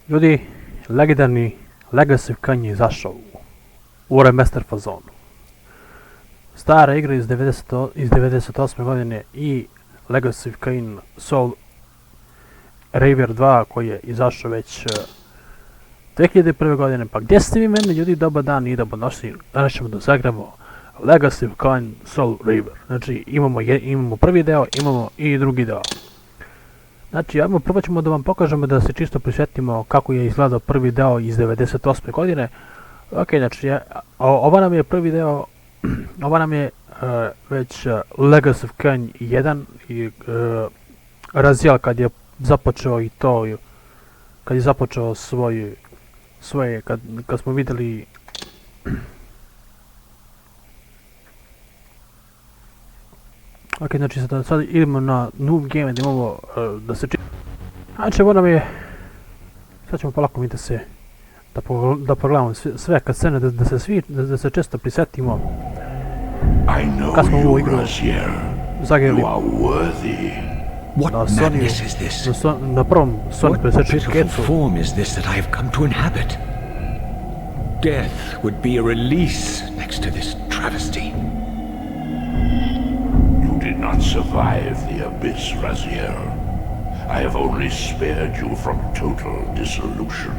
Ljudi, legendarni Legacy of Kain je izašao u Remastered fazonu. Stara igra iz 98. godine i Legacy of Kain Soul Reaver 2 koji je izašao već 2001. godine. Pa gdje ste vi meni ljudi, dobar dan i dobar noći. Danas ćemo da zagramo Legacy of Kain Soul Reaver. Znači imamo prvi deo, imamo i drugi deo. Znači, prvo ćemo da vam pokažemo da se čisto prisjetimo kako je izgledao prvi deo iz 98. godine. Ok, znači, ovo nam je prvi deo, ovo nam je već Legacy of Kain 1 i razjel kad je započeo i to, kad je započeo svoje, kad smo vidjeli ok, znači sad idemo na Noob Game da imamo da se znači ovo nam je, sad ćemo polako mi da pogledamo sve cutscene, da se često prisjetimo kad smo ovu igru zagrali na Sony, na prvom Sony PlayStation Kain form is this that I have come to inhabit? Death would be a release next to this travesty. Did not survive the abyss, Raziel. I have only spared you from total dissolution.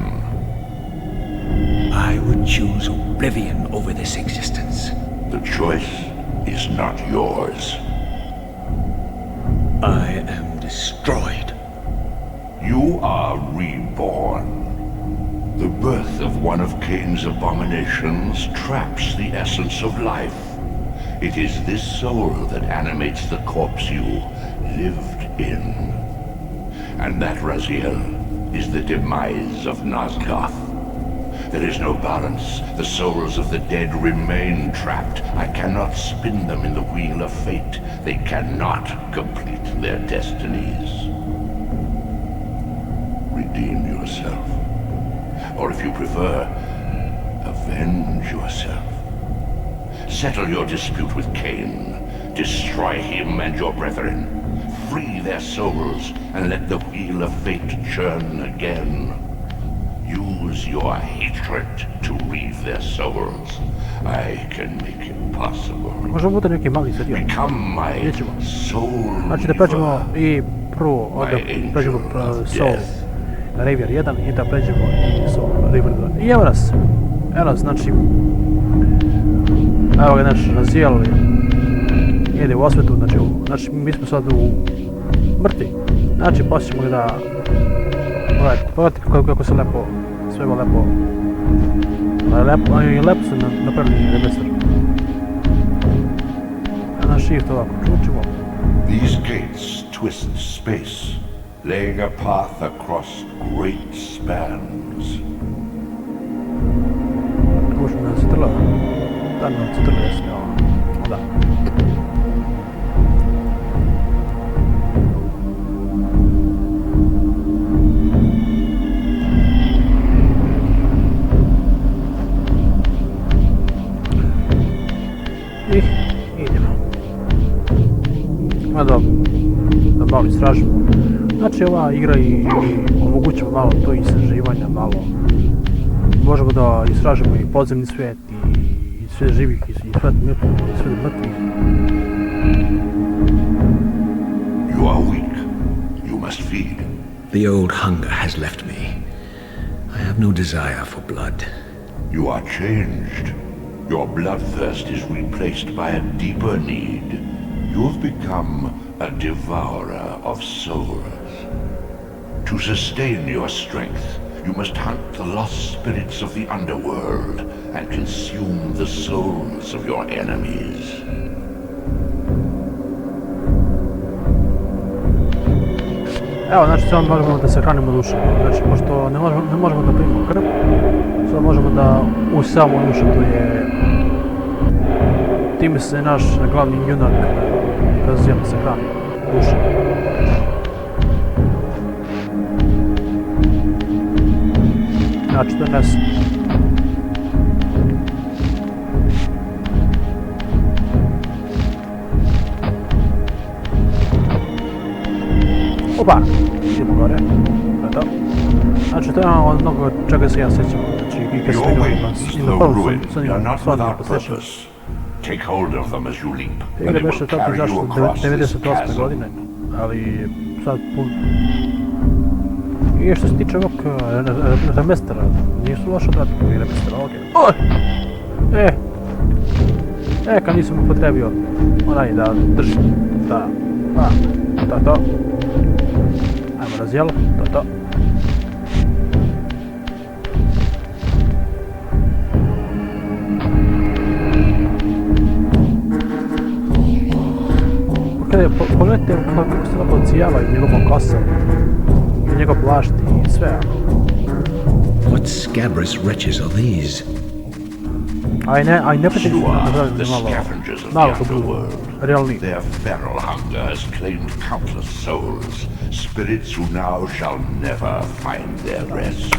I would choose oblivion over this existence. The choice is not yours. I am destroyed. You are reborn. The birth of one of Kain's abominations traps the essence of life. It is this soul that animates the corpse you lived in. And that, Raziel, is the demise of Nosgoth. There is no balance. The souls of the dead remain trapped. I cannot spin them in the wheel of fate. They cannot complete their destinies. Redeem yourself. Or if you prefer, avenge yourself. Settle your dispute with Kain. Destroy him and your brethren. Free their souls and let the wheel of fate churn again. Use your hatred to read their souls. I can make it possible. Become my soul. Znači da pređemo i prvo, da pređemo Soul Reaver 1 i da pređemo i Soul Reaver 2. I evo nas, znači evo ga naš Raziel ide u osvetu, znači mi smo sad u mrtvi. Znači poslije ćemo da pogledajte kako se lepo, sve je lepo su napravljeni Remastered. A na shift ovako čučimo. These gates twist space, laying a path across great spans. Možemo da se trla. Da, no, se trla jesme, da. I idemo. Da malo istražimo. Znači ova igra i omogućava malo to istraživanja, malo možemo da istražimo i podzemni svijet i sve živih i sve mrtvih. You are weak. You must feed. The old hunger has left me. I have no desire for blood. You are changed. Your bloodthirst is replaced by a deeper need. You have become a devourer of souls. To sustain your strength, you must hunt the lost spirits of the underworld and consume the souls of your enemies. Evo, znači samo možemo da se hranimo dušom. Znači, pošto ne možemo da primimo krv, samo možemo da usamo dušu, to je... Time se naš glavni junak Raziel se hrani dušom. Znači, to je nas. Opa! Idemo gore. Eto. Znači to je ono mnogo čega se ja sjećam. Znači i kad Your sam wings, i na though prvom ruined, sam are not stvarno without posjećam. purpose. Take hold of them as you leap, and Igra it beše will tako carry you izašla across this 98. chasm. godine, ali sad i što se tiče ovog remastera, nisu loše odradili i remastera, okej. Kad nisam upotrebio onaj da držim, to. Ajmo razjelo, to. Pogledajte kako se lako cijava i njegova kosa, i njegov plašt i sve. What scabrous wretches are these? Aj ne pati You are the malo scavengers of the da budu underworld. realni. Their feral hunger has claimed countless souls, spirits who now shall never find their rest.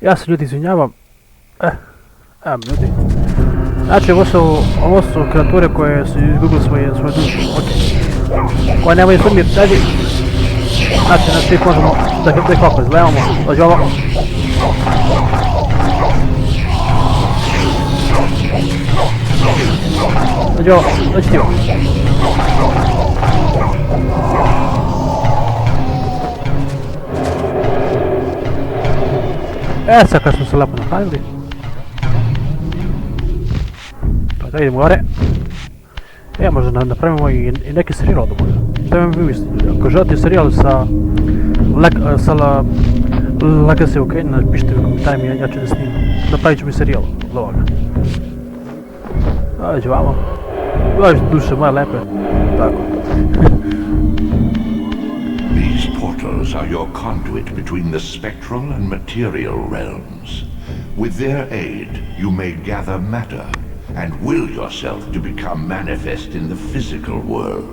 Ja se ljudi izvinjavam. Ljudi. Znači ovo su kreature koje su izgubili svoje duše, okej. Koje nemaju svoj mir, dalje. Znači ih možemo da ih ovako izgledamo, dođe ovo. Dođe ovo, dođe ti ovo. Sad kad smo se lepo nahranili. Pa da idemo gore. Možda napravimo i neki serijal od ovoga. Što vam vi mislite? Ako želite serijal sa Legacy of Kain, napišite u komentarima, ja ću da snimam. Napravit ću mi serijal od ovoga. Dođe vamo. Dođe duše moje lepe. Tako. These portals are your conduit between the spectral and material realms. With their aid, you may gather matter and will yourself to become manifest in the physical world.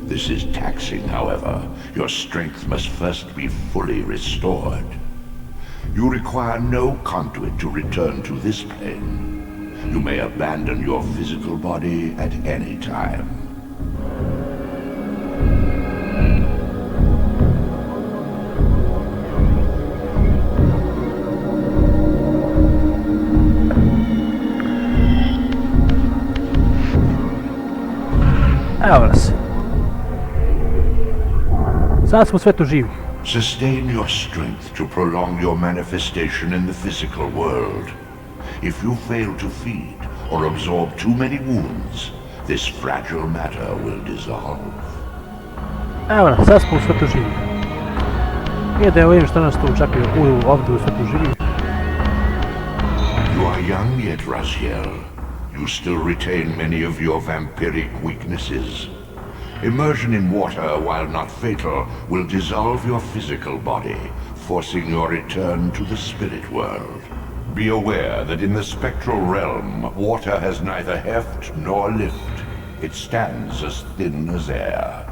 This is taxing, however. Your strength must first be fully restored. You require no conduit to return to this plane. You may abandon your physical body at any time. Evo nas. Sad smo sve tu živi. Sustain your strength to prolong your manifestation in the physical world. If you fail to feed or absorb too many wounds, this fragile matter will dissolve. Evo nas, sad smo u sve tu živi. Nije da vidim što nas tu čakaju ovdje u sve tu živi. You are young yet, Raziel. You still retain many of your vampiric weaknesses. Immersion in water, while not fatal, will dissolve your physical body, forcing your return to the spirit world. Be aware that in the spectral realm, water has neither heft nor lift. It stands as thin as air.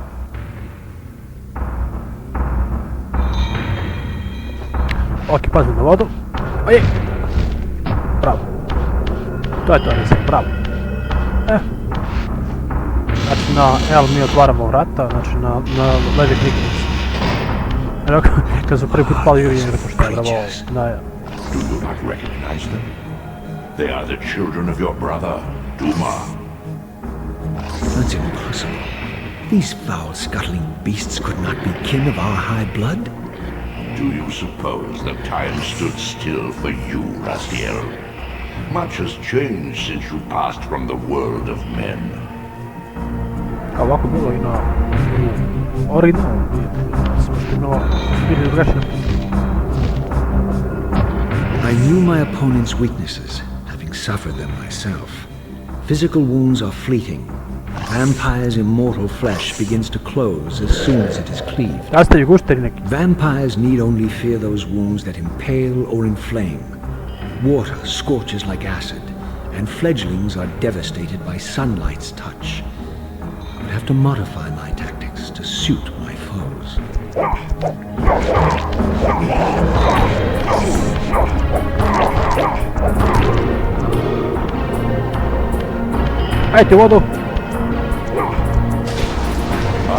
Ok, pazim na vodu. Oje! Bravo. To je to, nisam pravo. Znači na L mi otvaramo vrata, znači na levi kliknic. Kad su prvi put pali Juri, rekao šta je, bravo, da je. Do you not recognize them? They are the children of your brother, Duma. That's impossible. These foul, scuttling beasts could not be kin of our high blood. Do you suppose that time stood still for you, Raziel? Much has changed since you passed from the world of men. A ovako bilo i na originalu, samo što je bilo bili drugačije. I knew my opponent's weaknesses, having suffered them myself. Physical wounds are fleeting. Vampire's immortal flesh begins to close as soon as it is cleaved. Nastavi gušteri neki. Vampires need only fear those wounds that impale or inflame. Water scorches like acid, and fledglings are devastated by sunlight's touch. I would have to modify my tactics to suit my foes. Ajte u vodu!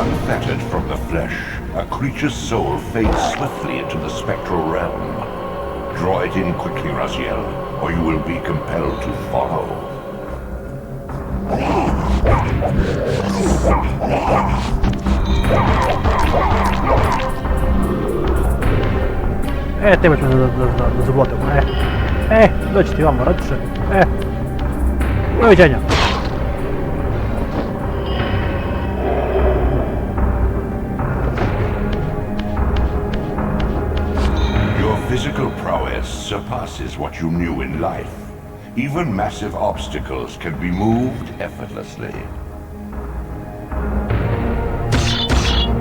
Unfettered from the flesh, a creature's soul fades swiftly into the spectral realm. Draw it in quickly, Raziel, or you will be compelled to follow. Treba ćemo da zablotimo, doći ti vamo, radiše, doviđenja. Physical prowess surpasses what you knew in life. Even massive obstacles can be moved effortlessly.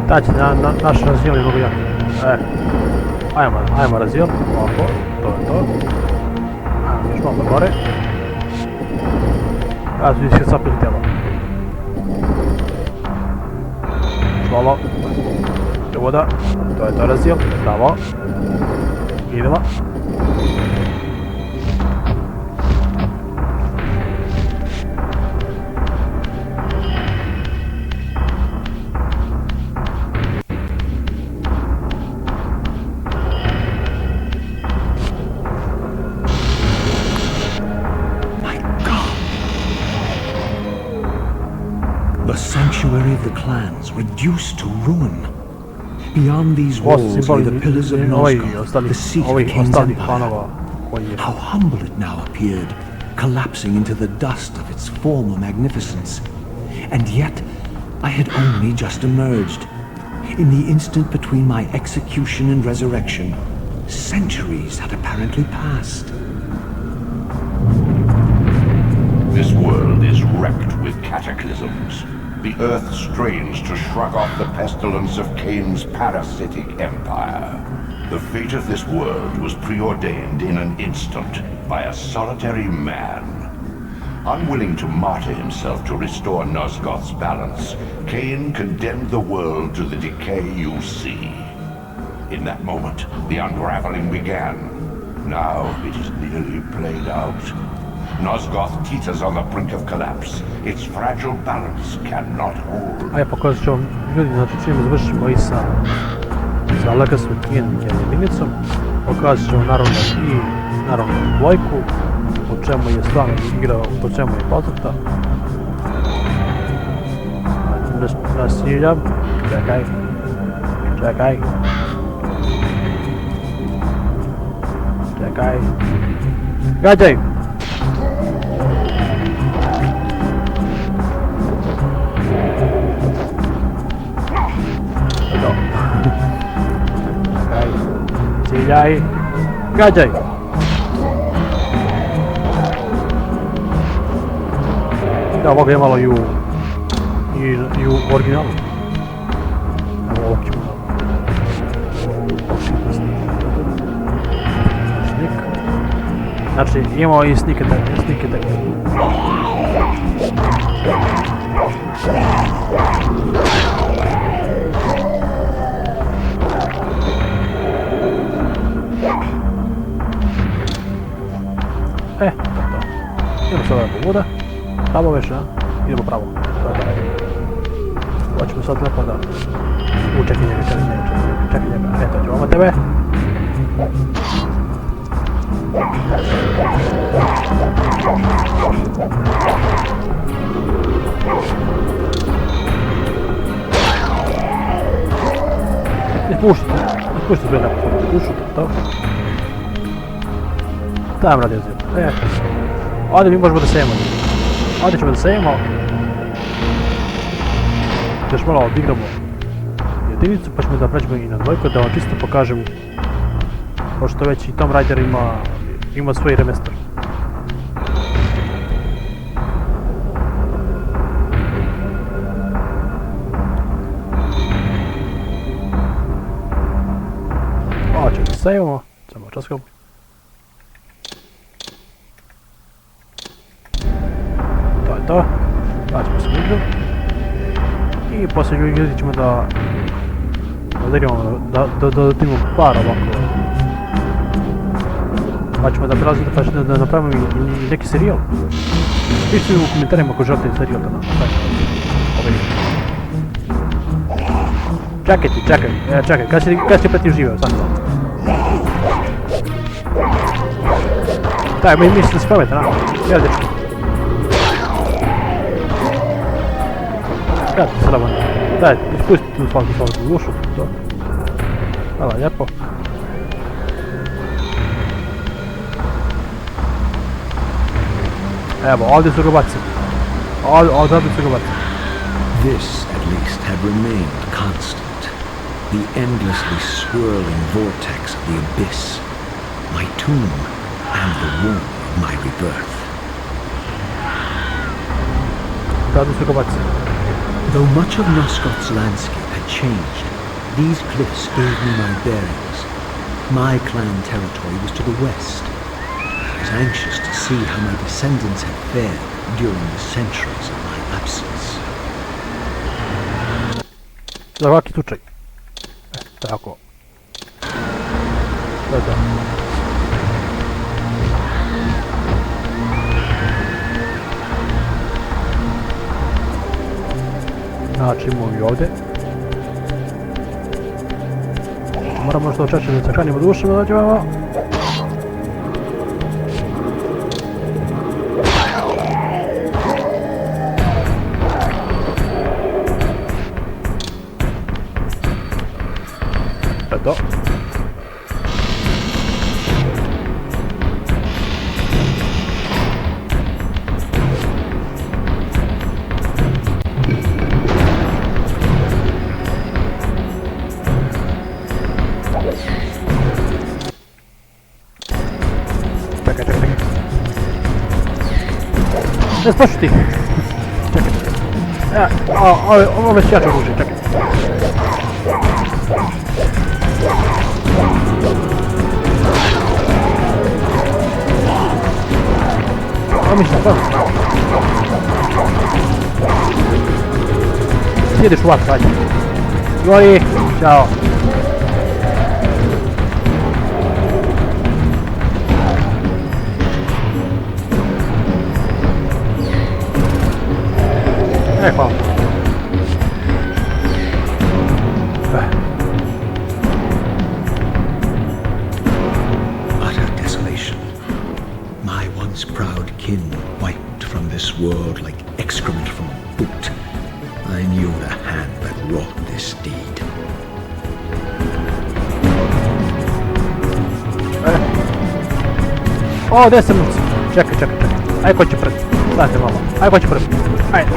Znači, naš razijel je mnogo jak. Ajmo razijel, ovako, to je to. Ajmo još malo gore. Kada su iske sapili tijelo. Malo. Je voda, to je to razijel, bravo. Idemo. The sanctuary of the clans reduced to ruin. Beyond these walls lay the pillars of Nosgoth, the seat of Kain's empire. How humble it now appeared, collapsing into the dust of its former magnificence. And yet, I had only just emerged. In the instant between my execution and resurrection, centuries had apparently passed. This world is wrecked with cataclysms. The earth strains to shrug off the pestilence of Kain's parasitic empire. The fate of this world was preordained in an instant by a solitary man. Unwilling to martyr himself to restore Nosgoth's balance, Kain condemned the world to the decay you see. In that moment, the unraveling began. Now it is nearly played out. Nosgoth teeters on the brink of collapse. Its fragile balance cannot hold. Ajde, pokazat ću vam ljudi, znači čim završimo i sa Legacy of Kain jedinicom, pokazat ću vam naravno dvojku, po čemu je stvarno igra, po čemu je poznata. Nasiljam, čekaj, gađaj! Ciljaj, gađaj! Da, ovoga je malo i u originalu. Evo ovog ćemo znači imamo i sneak attack. Idemo sada do voda. Pravo već, a? Idemo pravo. Hoćemo sad lepo da... Čekaj njega, eto ću ovo tebe. Pušti sve lepo, pušti to. Tam radi ozirno, ovdje mi možemo da sejemo. Ovdje ćemo da sejemo. Još malo odigramo jedinicu pa ćemo da pređemo i na dvojku da vam čisto pokažem. Pošto već i Tomb Raider ima svoj remaster. Ovo ćemo da sejemo, samo časkam. To je to. Vraćamo se igru. I poslije igri ćemo da imamo par ovako. Pa ćemo da prelazimo da napravimo i neki serijal. Pišite u komentarima ako želite serijal da napravimo. Čekaj, kad će peti uživao, sad to. Daj, mi se spavete, na, jel dečko. Kad se slabo, daj, ispusti tu svaku ušu, to. Hvala, lijepo. Evo, ovdje su ga bacili. Ovdje su ga bacili. This, at least, had remained constant. The endlessly swirling vortex of the abyss. My tomb and the womb of my rebirth. Ovdje su ga bacili. Though much of Nosgoth's landscape had changed, these cliffs gave me my bearings. My clan territory was to the west. I was anxious to see how my descendants had fared during the centuries of my absence. Za svaki slučaj. Tako. To je to. Znači imamo i ovdje. Moramo što češće da sakranimo dušu da dođemo. To. Čekaj. Ne spošu ti. Čekaj. Ovo već jače oružje, čekaj. Mišljam, pa. Sjediš u vatru, hajde. Gori, čao. Hvala. Utter desolation. My once proud kin wiped from this world like excrement from a boot. I knew the hand that wrought this deed. O, gdje sam uci? Čekaj. Aj, ko će prvi? Stanite malo. Aj, ko će prvi? Ajde.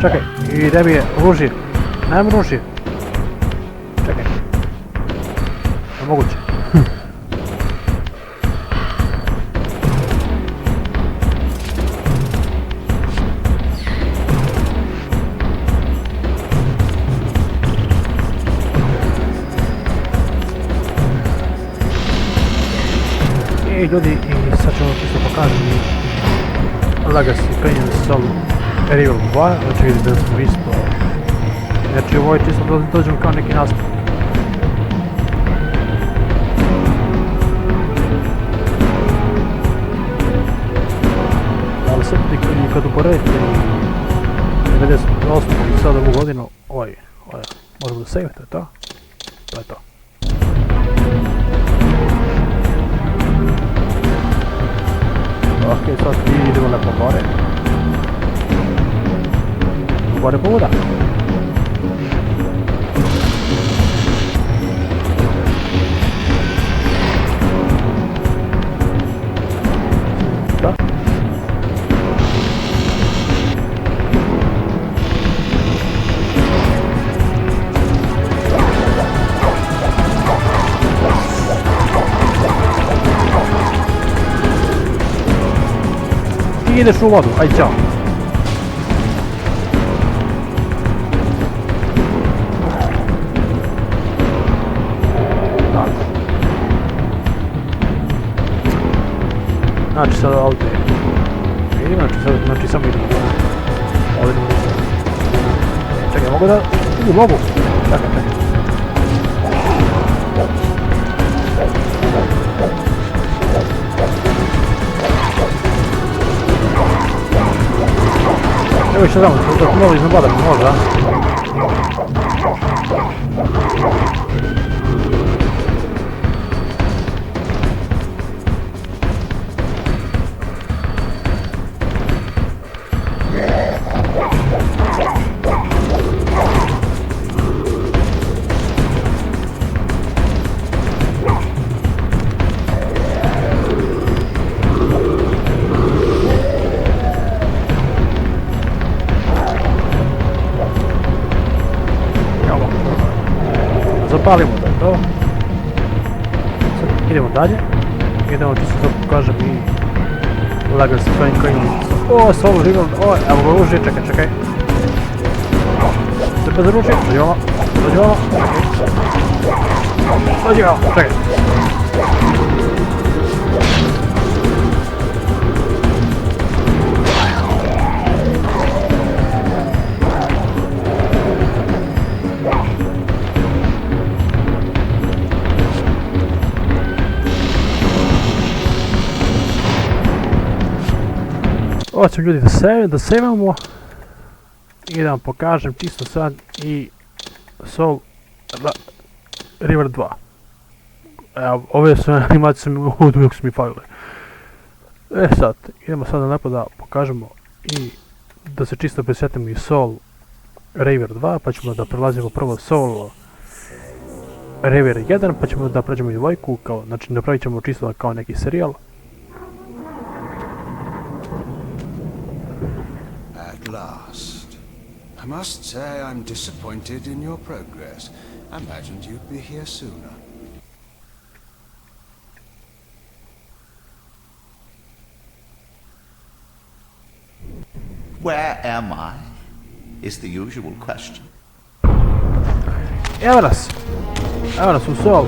Čekaj, i gdje mi je oružje? Nemam oružje. Čekaj. Nemoguće. Ej ljudi, i sad ćemo čisto pokazati Legacy Kain Soul Reaver 2, znači vidite da smo isto, znači ovo je čisto da dođemo kao neki nastavak. Ali sad kad uporedite 98. i sad ovu godinu, možemo da save, to je to. To je to. Ok, sad idemo lepo gore. Gore po voda. Da. I ideš u vodu, aj ćao. Znači sad ovdje idemo, znači samo idemo ovdje idemo ništa. Čekaj, mogu da... mogu! Čekaj. Evo još jedan, dok malo iznabadam, možda. Zapalimo da je to. Sad idemo dalje. Idemo čisto da pokažem i Legacy Kain. O, Soul Reaver, evo ga oružje, čekaj. Se bez oružje, dođi ovo, čekaj. Ovo ćemo ljudi da savemo i da vam pokažem čisto sad i Soul Reaver 2. Evo, ove su animacije uvijek su mi falile. Sad, idemo sad lepo da pokažemo i da se čisto prisjetimo i Soul Reaver 2, pa ćemo da prelazimo prvo Soul Reaver 1, pa ćemo da pređemo i dvojku, znači napravit ćemo čisto kao neki serijal. Last. I must say I'm disappointed in your progress. I imagined you'd be here sooner. Where am I? Is the usual question. Evo nas u Soul.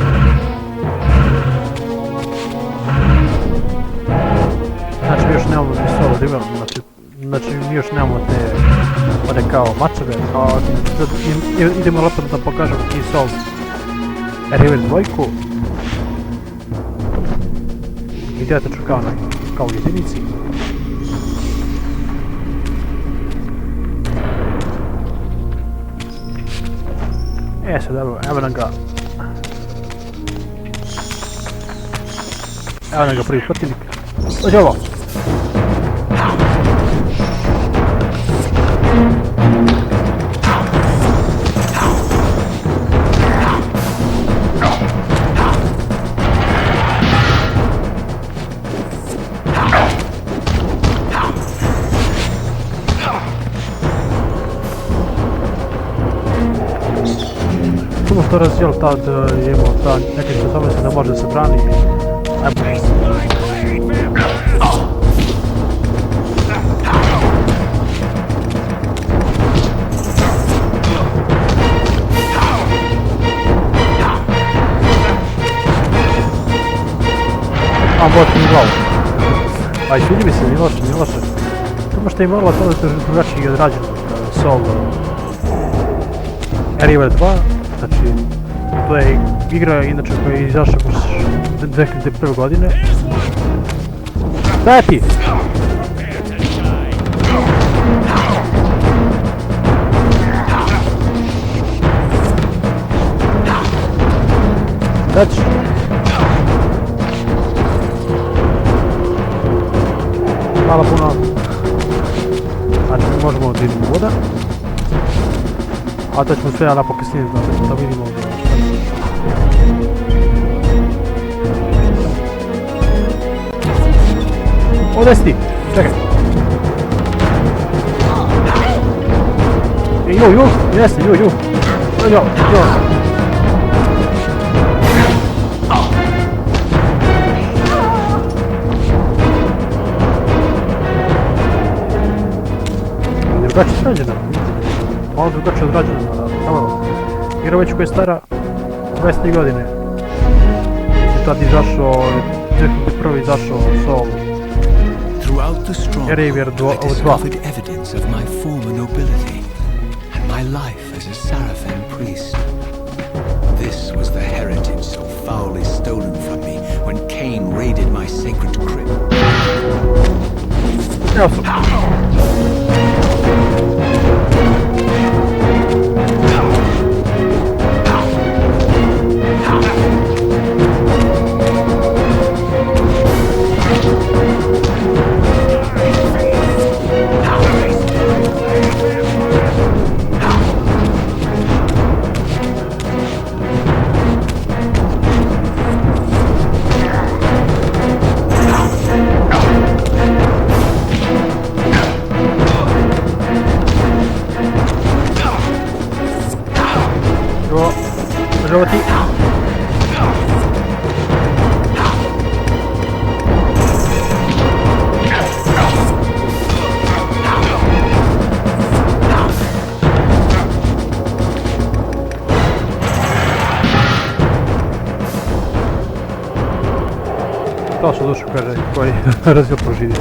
Znači još nemamo ni Soul Reaver, znači mi još nemamo te one kao maceve, idemo lepo da pokažem i Soul Reaver 2. Identično kao u jedinici. Sad evo nam ga. Evo nam ga prvi protivnik. Dođi ovo! Samo što razjel tad je imao neke sposobnosti da može da se brani. A, boči mi glavu. Aj, svidi mi se, nije loše, nije loše. To što je malo to drugačije odrađeno. Soul Reaver 2, znači, to je igra inače koja je izašla baš 2001. godine. Daj ti! Znači, hvala puno. Znači, možemo da idemo voda. A to ćemo sve napokon snimiti, da vidimo šta. Ovdje si ti, čekaj. Ju, jeste, ju. Jo. Drugačije srađena, malo drugačije odrađena, naravno. Igra već koja je stara 20 godine. I tad izašao, 2001. izašao Soul Reaver 2. Evidence of my former nobility and my life as a Sarafan priest. This was the heritage so foully stolen from me when Kain raided my sacred crypt. Evo sam. Žovati. To su dušu kaže koji razvio proživio.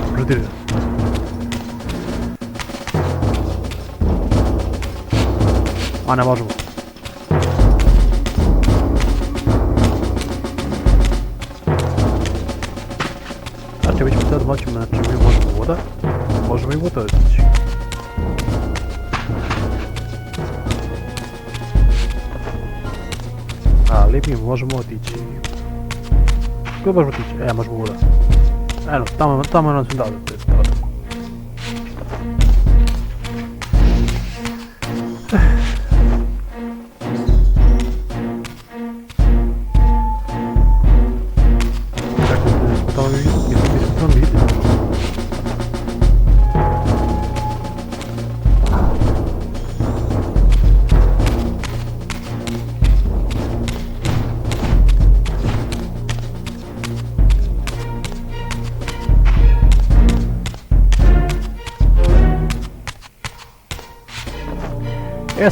A ne možemo. Znači već sad moćemo, znači mi možemo voda, možemo i voda otići. Ali mi možemo otići. Gdje možemo otići? Možemo voda. Eno, tamo nam su dali.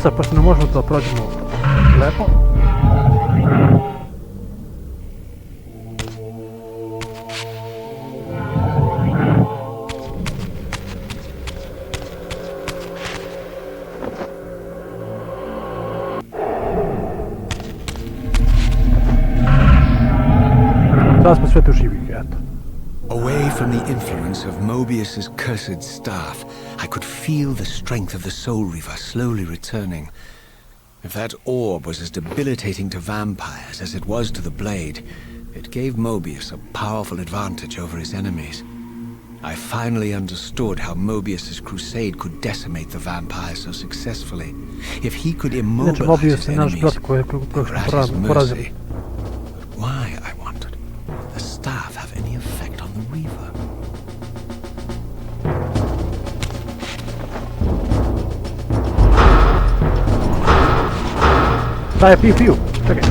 Sad, pošto ne možemo to prođemo lepo. Sad smo sve tu živi, eto. Away from the influence of Mobius's cursed staff, I could feel the strength of the Soul Reaver slowly returning. If that orb was as debilitating to vampires as it was to the blade, it gave Mobius a powerful advantage over his enemies. I finally understood how Mobius's crusade could decimate the vampires so successfully. If he could immobilize his enemies, grant his mercy. But why, I wondered, would the staff have any effect on the Reaver? Daj, piju, čekaj.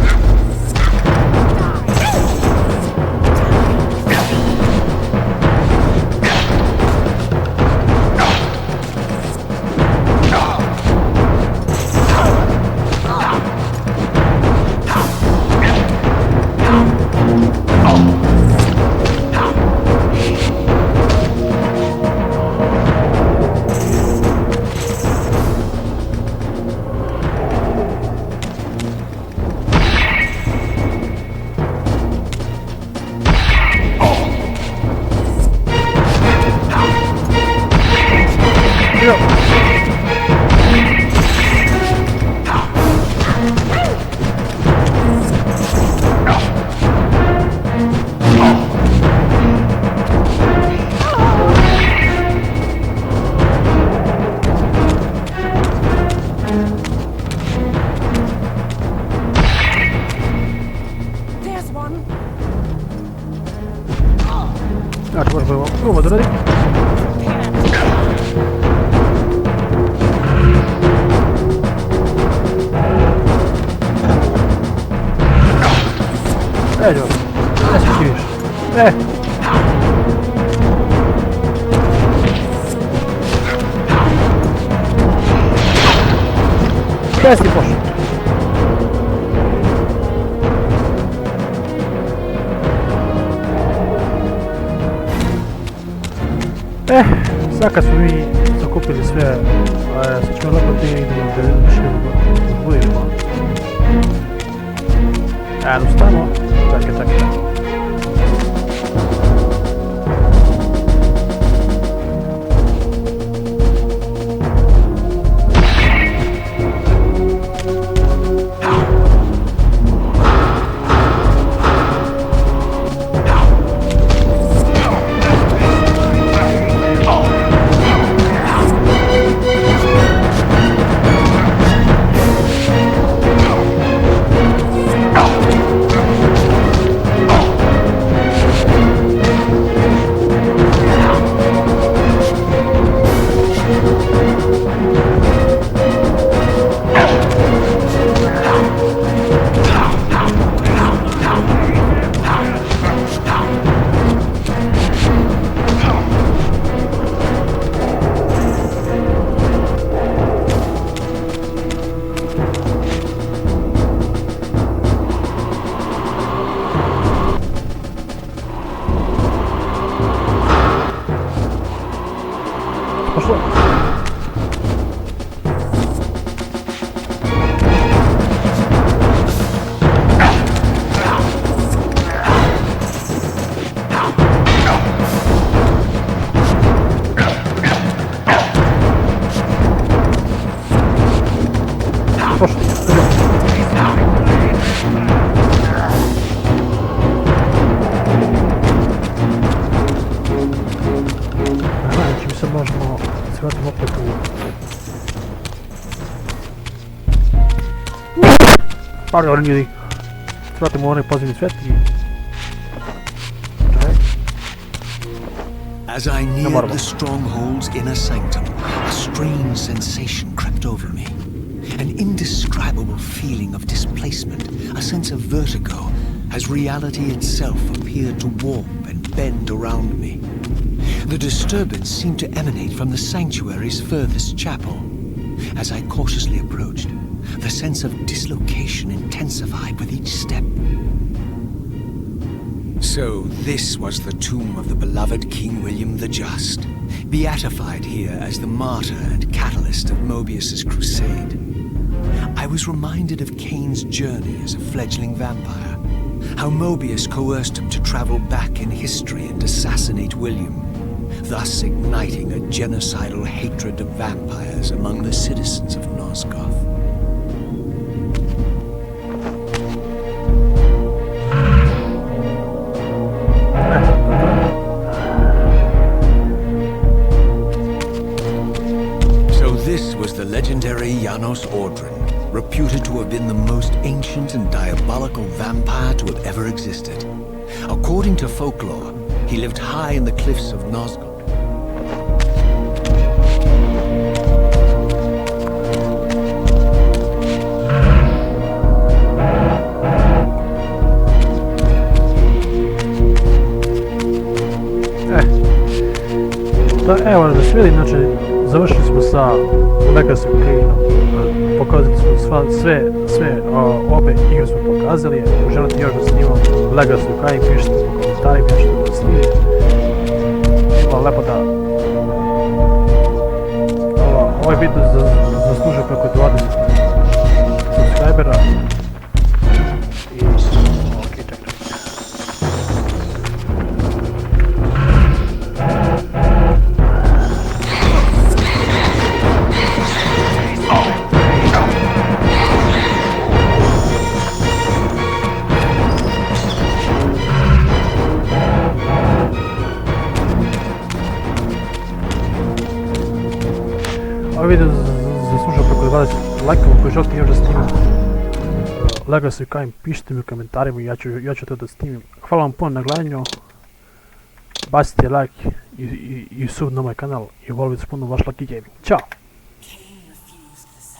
Znači, možemo ovo da radim. Dobro, ne smiješ ti više. Gdje si pošao? Sad kad smo mi zakupili sve, sad ćemo lepo ti idemo da vidimo Volima. Jednostavno, čekaj. Pardon ljudi, vratimo onaj pozivni svijet i... As I neared the stronghold's inner sanctum, a strange sensation crept over me. An indescribable feeling of displacement, a sense of vertigo, as reality itself appeared to warp and bend around me. The disturbance seemed to emanate from the sanctuary's furthest chapel. As I cautiously approached, the sense of dislocation intensified with each step. So this was the tomb of the beloved King William the Just, beatified here as the martyr and catalyst of Mobius's crusade. I was reminded of Kain's journey as a fledgling vampire, how Mobius coerced him to travel back in history and assassinate William, thus igniting a genocidal hatred of vampires among the citizens of Nosgoth. Legendary Janos Ordrin, reputed to have been the most ancient and diabolical vampire to have ever existed. According to folklore, he lived high in the cliffs of Nosgoth. Evo da se vidi, znači završili smo sa Legacy of Kainom, pokazali smo sve obe igre smo pokazali. Ako želite još da snimam Legacy of Kain, pišite u komentarima, ja ću da snimim. Hvala lepo da ovaj video zaslužuje preko 20 subscribera. Ovaj video zaslužio preko 20 lajkova. Koji želite još da snimam Legacy of Kain, pišite mi u komentarima i ja ću to da snimim. Hvala vam puno na gledanju. bacite like i sub na moj kanal i volio bih puno vaš Lucky Gaming. Ćao!